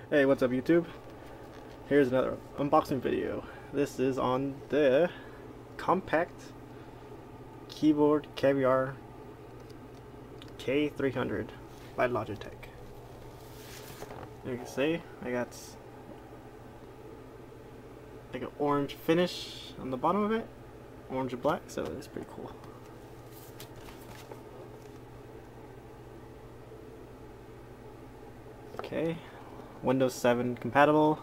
Hey, what's up YouTube? Here's another unboxing video. This is on the compact keyboard Caviar K300 by Logitech. You can see I got like an orange finish on the bottom of it, orange and black, so it's pretty cool. Okay, Windows 7 compatible,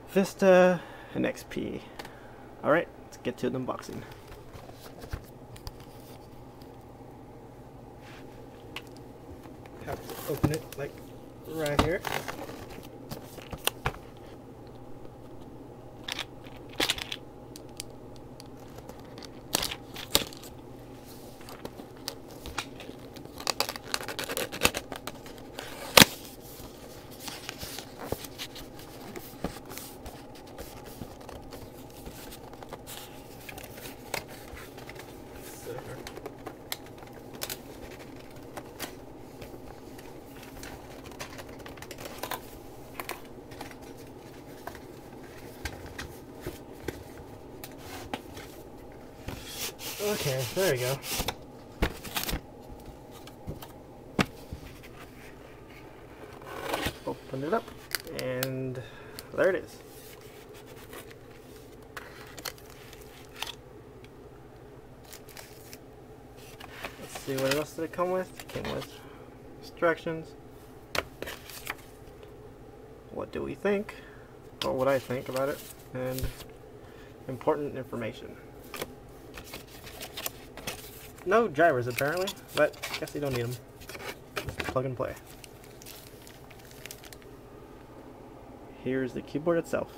Vista and XP. Alright, let's get to the unboxing. Have to open it like right here. Okay, there we go. Open it up, and there it is. Let's see, what else did it come with? It came with instructions. What do we think? Or what I think about it, and important information. No drivers apparently, but I guess you don't need them. Just plug and play. Here's the keyboard itself.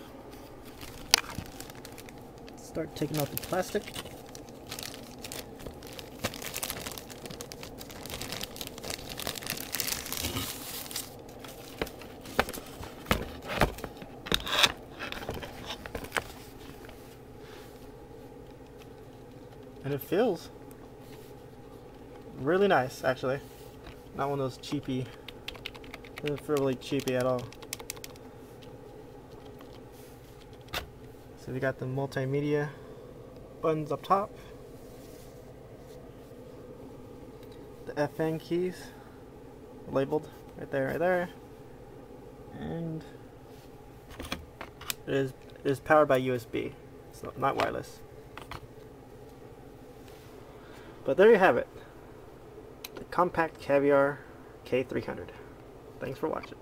Start taking out the plastic. And it feels really nice, actually. Not one of those cheapy, doesn't feel really cheapy at all. So we got the multimedia buttons up top, the FN keys labeled right there, and it is powered by USB, so not wireless. But there you have it. Compact Caviar K300. Thanks for watching.